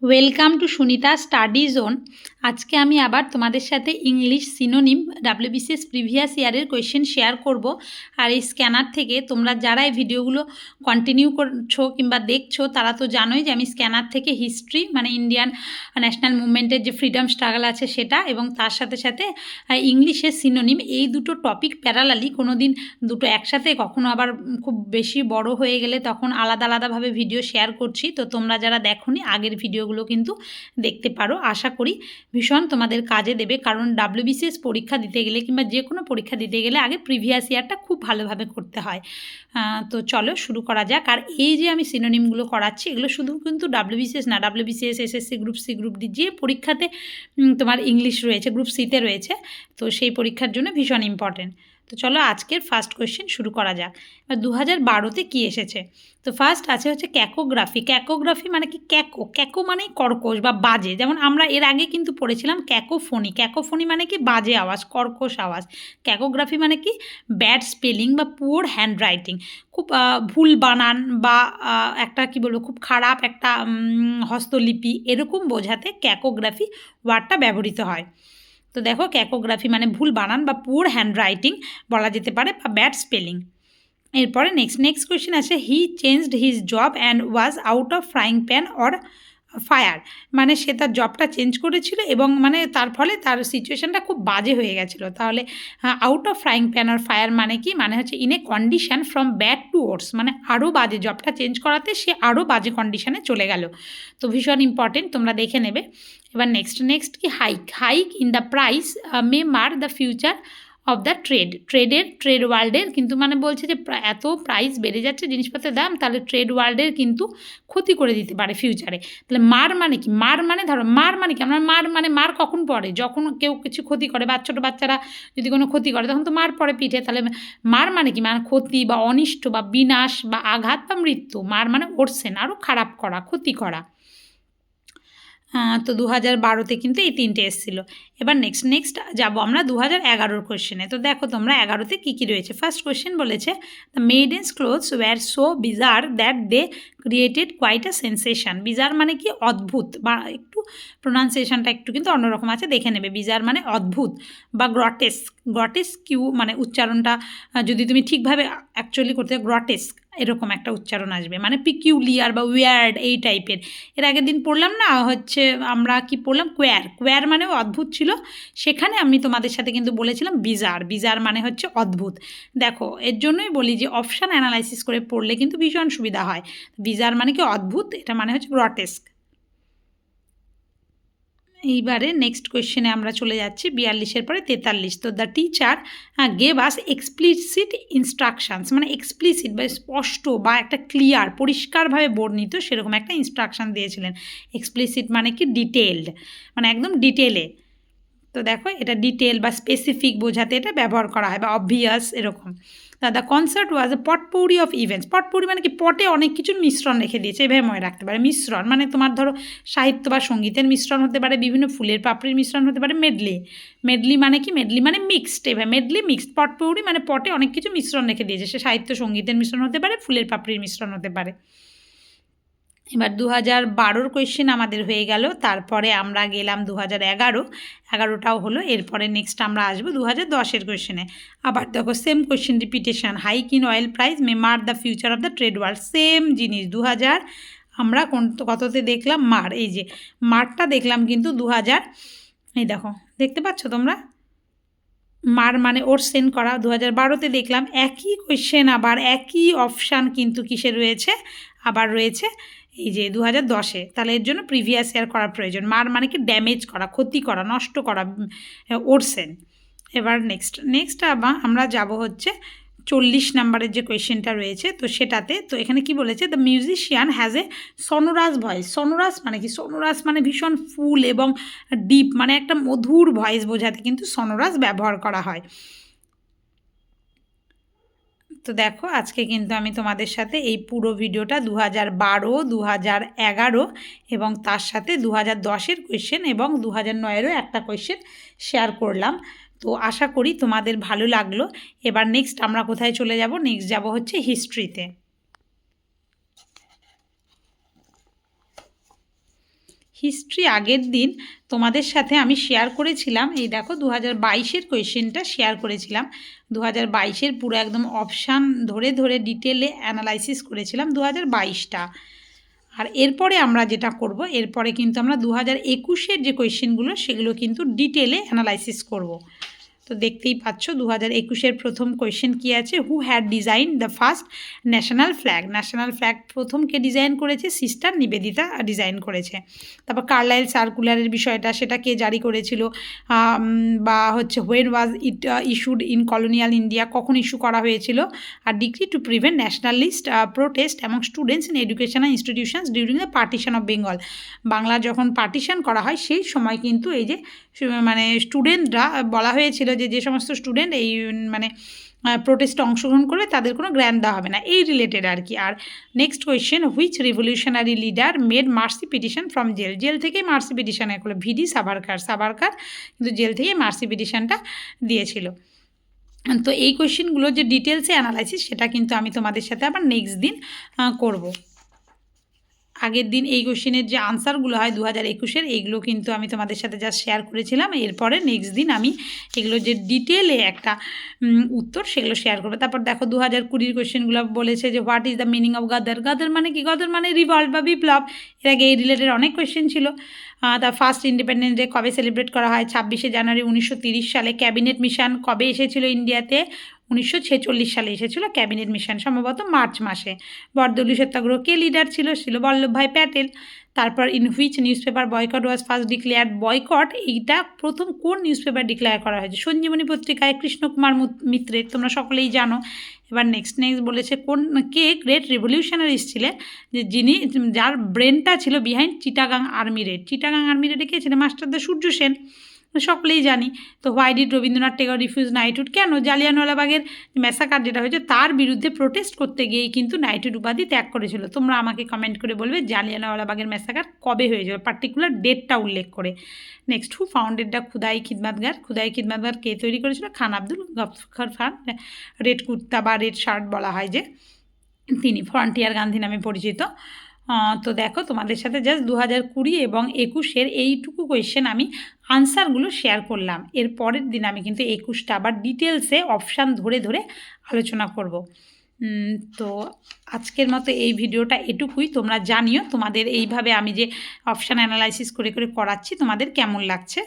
Welcome to Sunita study zone. আজকে আমি আবার তোমাদের সাথে ইংলিশ সিনোনিম ডাব্লিউবিসিএস প্রিভিয়াস ইয়ারের কোয়েশ্চেন শেয়ার করব। আর এই স্ক্যানার থেকে তোমরা যারা এই ভিডিওগুলো কন্টিনিউ করছো কিংবা দেখছো তারা তো জানোই যে আমি স্ক্যানার থেকে হিস্ট্রি মানে ইন্ডিয়ান ন্যাশনাল মুভমেন্টের যে ফ্রিডম স্ট্রাগল আছে সেটা এবং তার সাথে সাথে ইংলিশের সিনোনিম এই দুটো টপিক প্যারালালি কোনো দিন দুটো একসাথে কখনো আবার খুব বেশি বড় হয়ে গেলে তখন আলাদা আলাদাভাবে ভিডিও শেয়ার করছি। তো তোমরা যারা দেখোনি আগের ভিডিওগুলো কিন্তু দেখতে পারো। আশা করি ভীষণ তোমাদের কাজে দেবে, কারণ ডাব্লিউবিসিএস পরীক্ষা দিতে গেলে কিংবা যে কোনো পরীক্ষা দিতে গেলে আগে প্রিভিয়াস ইয়ারটা খুব ভালোভাবে করতে হয়। তো চলো শুরু করা যাক। আর এই যে আমি সিনোনিমগুলো করাচ্ছি এগুলো শুধু কিন্তু ডাব্লিউবিসিএস না, WBCS, SSC group C, group D, যে পরীক্ষাতে তোমার ইংলিশ রয়েছে, গ্রুপ সিতে রয়েছে, তো সেই পরীক্ষার জন্য ভীষণ ইম্পর্টেন্ট। তো চলো আজকের ফার্স্ট কোয়েশ্চেন শুরু করা যাক। এবার 2012তে কী এসেছে? তো ফার্স্ট আছে হচ্ছে ক্যাকোগ্রাফি। ক্যাকোগ্রাফি মানে কি? ক্যাকো মানেই কর্কশ বা বাজে। যেমন আমরা এর আগে কিন্তু পড়েছিলাম ক্যাকোফোনি। ক্যাকোফোনি মানে কি? বাজে আওয়াজ, কর্কশ আওয়াজ। ক্যাকোগ্রাফি মানে কি? ব্যাড স্পেলিং বা পুওর হ্যান্ড রাইটিং, খুব ভুল বানান বা একটা কি বলবো খুব খারাপ একটা হস্তলিপি, এরকম বোঝাতে ক্যাকোগ্রাফি ওয়ার্ডটা ব্যবহৃত হয়। তো দেখো ক্যাকোগ্রাফি মানে ভুল বানান বা পুওর হ্যান্ড রাইটিং বলা যেতে পারে, বা ব্যাড স্পেলিং। এরপরে নেক্সট কোয়েশ্চেন আছে he changed his job and was out of frying pan or fire. মানে সে তার জবটা চেঞ্জ করেছিল এবং মানে তার ফলে তার সিচুয়েশানটা খুব বাজে হয়ে গেছিলো। তাহলে out of frying pan or fire মানে কি? মানে হচ্ছে in a condition from bad to worse, মানে আরও বাজে, জবটা চেঞ্জ করাতে সে আরও বাজে কন্ডিশনে চলে গেল। তো ভীষণ ইম্পর্টেন্ট, তোমরা দেখে নেবে। এবার নেক্সট কি? Hike in the price may mar the future of the trade ওয়ার্ল্ডের কিন্তু মানে বলছে যে এত প্রাইস বেড়ে যাচ্ছে জিনিসপত্রের দাম, তাহলে ট্রেড ওয়ার্ল্ডের কিন্তু ক্ষতি করে দিতে পারে ফিউচারে। তাহলে মার মানে কি? মার মানে ধরো মার মানে কি? আমরা মার কখন পড়ে? যখন কেউ কিছু ক্ষতি করে, বা ছোটো বাচ্চারা যদি কোনো ক্ষতি করে তখন তো মার পড়ে পিঠে। তাহলে মার মানে কি? মানে ক্ষতি বা অনিষ্ট বা বিনাশ বা আঘাত বা মৃত্যু। মার মানে ওরসেন, আরও খারাপ করা, ক্ষতি করা। তো 2012তে কিন্তু এই তিনটে এসেছিলো। এবার নেক্সট যাবো আমরা 2011 কোয়েশ্চেনে। তো দেখো তোমরা 11তে কী কী রয়েছে। ফার্স্ট কোয়েশ্চেন বলেছে the maidens clothes were so bizarre that they created quite a sensation. Bizarre মানে কি? অদ্ভুত, বা একটু প্রোনাউন্সিয়েশনটা একটু কিন্তু অন্যরকম আছে, দেখে নেবে। বিজার মানে অদ্ভুত বা গ্রটেস্কিউ মানে উচ্চারণটা যদি তুমি ঠিকভাবে অ্যাকচুয়ালি করতে, গ্রটেস্ক এরকম একটা উচ্চারণ আসবে, মানে পিকিউলিয়ার বা ওয়ার্ড এই টাইপের। এর আগের দিন পড়লাম না হচ্ছে আমরা কি পড়লাম? কোয়ার মানেও অদ্ভুত ছিল, সেখানে আমি তোমাদের সাথে কিন্তু বলেছিলাম বিজার মানে হচ্ছে অদ্ভুত। দেখো এর জন্যই বলি যে অপশান অ্যানালাইসিস করে পড়লে কিন্তু ভীষণ সুবিধা হয়। বিজার মানে কি? অদ্ভুত, এটা মানে হচ্ছে গ্রটেস্ক। এইবারে নেক্সট কোয়েশ্চেনে আমরা চলে যাচ্ছি 42-এর পরে 43। তো the teacher gave us explicit ইনস্ট্রাকশানস, মানে এক্সপ্লিসিট বা স্পষ্ট বা একটা ক্লিয়ার, পরিষ্কারভাবে বর্ণিত সেরকম একটা ইনস্ট্রাকশান দিয়েছিলেন। এক্সপ্লিসিট মানে কি? ডিটেলড, মানে একদম ডিটেলে। তো দেখো এটা ডিটেল বা স্পেসিফিক বোঝাতে এটা ব্যবহার করা হয়, বা অবভিয়াস এরকম। The concert was a potpourri of events. Potpourri মানে কি? পটে অনেক কিছুর মিশ্রণ রেখে দিয়েছে, এভাবে মনে রাখতে পারে। মিশ্রণ মানে তোমার ধরো সাহিত্য বা সঙ্গীতের মিশ্রণ হতে পারে, বিভিন্ন ফুলের পাপড়ির মিশ্রণ হতে পারে, মেডলি মানে কি? মেডলি মানে মিক্সড, এভাবে মেডলি মিক্সড। পটপৌরি মানে পটে অনেক কিছু মিশ্রণ রেখে দিয়েছে, সে সাহিত্য সঙ্গীতের মিশ্রণ হতে পারে, ফুলের পাপড়ির মিশ্রণ হতে পারে। এবার 2012 কোয়েশ্চেন আমাদের হয়ে গেল। তারপরে আমরা গেলাম 2011টাও হলো। এরপরে নেক্সট আমরা আসবো 2010-এর কোয়েশ্চেনে। আবার দেখো same question repetition. Hike in oil price may mar the future of the trade world. Same জিনিস। আমরা কততে দেখলাম? মার। এই যে মারটা দেখলাম কিন্তু 2000, এই দেখো দেখতে পাচ্ছ তোমরা, মার মানে ওর সেন্ড করা। 2012তে দেখলাম একই কোয়েশ্চেন, আবার একই অপশান কিন্তু কিসে রয়েছে? আবার রয়েছে এই যে 2010-এ। তাহলে এর জন্য প্রিভিয়াস ইয়ার করার প্রয়োজন। মার মানে কি? ড্যামেজ করা, ক্ষতি করা, নষ্ট করা, ওরসেন। এবার নেক্সট আবার আমরা যাব হচ্ছে 40 নাম্বারের যে কোয়েশ্চেনটা রয়েছে, তো সেটাতে তো এখানে কি বলেছে? The musician has a sonorous voice. Sonorous মানে কি? সনোরাস মানে ভীষণ ফুল এবং ডিপ, মানে একটা মধুর ভয়েস বোঝাতে কিন্তু সনোরাস ব্যবহার করা হয়। তো দেখো আজকে কিন্তু আমি তোমাদের সাথে এই পুরো ভিডিওটা 2012, 2011 এবং তার সাথে 2010-এর কোয়েশ্চেন এবং 2009-এরও একটা কোয়েশ্চেন শেয়ার করলাম। তো আশা করি তোমাদের ভালো লাগলো। এবার নেক্সট আমরা কোথায় চলে যাব? নেক্সট যাব হচ্ছে হিস্ট্রিতে। হিস্ট্রি আগের দিন তোমাদের সাথে আমি শেয়ার করেছিলাম, এই দেখো 2022-এর কোয়েশ্চেনটা শেয়ার করেছিলাম। 2022-এর পুরো একদম অপশান ধরে ধরে ডিটেলে অ্যানালাইসিস করেছিলাম 2022টা। আর এরপরে আমরা যেটা করব, এরপরে কিন্তু আমরা 2021-এর যে কোয়েশ্চেনগুলো সেগুলো কিন্তু ডিটেলে অ্যানালাইসিস করব। তো দেখতেই পাচ্ছ 2021-এর প্রথম কোয়েশ্চেন কী আছে, who had design the first national flag. National flag প্রথম কে ডিজাইন করেছে, সিস্টার নিবেদিতা ডিজাইন করেছে। তারপর কার্লাইল সার্কুলারের বিষয়টা, সেটা কে জারি করেছিল, বা হচ্ছে when was it issued in colonial India, কখন ইস্যু করা হয়েছিল। আর decree to prevent nationalist protest among students in educational institutions during the partition of Bengal. Bangla যখন পার্টিশন করা হয় সেই সময় কিন্তু এই যে মানে স্টুডেন্টরা বলা হয়েছিল যে সমস্ত স্টুডেন্ট এই মানে প্রোটেস্টে অংশগ্রহণ করবে তাদের কোনো গ্র্যান্ট দেওয়া হবে না, এই রিলেটেড আর কি। আর next question, which revolutionary leader made mercy petition from jail. Jail থেকেই মার্সি পিটিশন করলো ভিডি সাভারকার। সাভারকার কিন্তু জেল থেকেই মার্সি পিটিশনটা দিয়েছিল। তো এই কোয়েশ্চেনগুলো যে ডিটেলসে অ্যানালাইসিস সেটা কিন্তু আমি তোমাদের সাথে আবার নেক্সট দিন করব। আগের দিন এই কোশ্চেনের যে আনসারগুলো হয় 2021-এর, এইগুলো কিন্তু আমি তোমাদের সাথে জাস্ট শেয়ার করেছিলাম। এরপরে নেক্সট দিন আমি এগুলো যে ডিটেলে একটা উত্তর সেগুলো শেয়ার করবো। তারপর দেখো 2020-এর কোশ্চেনগুলো বলেছে যে what is the meaning of গাদার। গাদার মানে কি? গাদার মানে রিভল্ট বা বিপ্লব। এর আগে এই রিলেটেড অনেক কোয়েশ্চেন ছিল। দ্য ফার্স্ট ইন্ডিপেন্ডেন্স ডে কবে সেলিব্রেট করা হয়? 26শে জানুয়ারি 1930 সালে। ক্যাবিনেট মিশন কবে এসেছিল ইন্ডিয়াতে? 1946 সালে এসেছিল ক্যাবিনেট মিশন, সম্ভবত মার্চ মাসে। বরদলুই সত্যাগ্রহ কে লিডার ছিল? ছিল বল্লভভাই প্যাটেল। তারপর in which news paper boycott was first declared. Boycott এইটা প্রথম কোন নিউজ পেপার ডিক্লেয়ার করা হয়েছে? সঞ্জীবনী পত্রিকায় কৃষ্ণকুমার মিত্রের, তোমরা সকলেই জানো। এবার নেক্সট বলেছে কোন কে গ্রেট রিভলিউশনারিস্ট ছিলেন, যে যিনি যার ব্রেনটা ছিল behind Chittagong army raid. Chittagong army রেডে কে ছিলেন? মাস্টারদা সূর্য সেন, সকলেই জানি। তো why did Rabindranath Tagore refuse knighthood. কেন? জালিয়ানওয়ালাবাগের ম্যাসাকার যেটা হয়েছে তার বিরুদ্ধে প্রোটেস্ট করতে গিয়েই কিন্তু নাইটহুড উপাধি ত্যাগ করেছিল। তোমরা আমাকে কমেন্ট করে বলবে জালিয়ানওয়ালাবাগের ম্যাসাকার কবে হয়েছিল, পার্টিকুলার ডেটটা উল্লেখ করে। নেক্সট, হু ফাউন্ডেড দ্য খুদাই খিদমাতগার। খুদাই খিদমাতগার কে তৈরি করেছিল? খান আব্দুল গফর খান। রেড কুর্তা বা রেড শার্ট বলা হয় যে তিনি, ফ্রন্টিয়ার গান্ধী নামে পরিচিত। তো দেখো তোমাদের সাথে জাস্ট 2020 এবং 21-এর এইটুকু কোয়েশ্চেন আমি আনসারগুলো শেয়ার করলাম। এর পরের দিন আমি কিন্তু 21টা আবার ডিটেলসে অপশান ধরে ধরে আলোচনা করব। তো আজকের মতো এই ভিডিওটা এটুকুই। তোমরা জানিও তোমাদের এইভাবে আমি যে অপশান অ্যানালাইসিস করে করে করাচ্ছি তোমাদের কেমন লাগছে।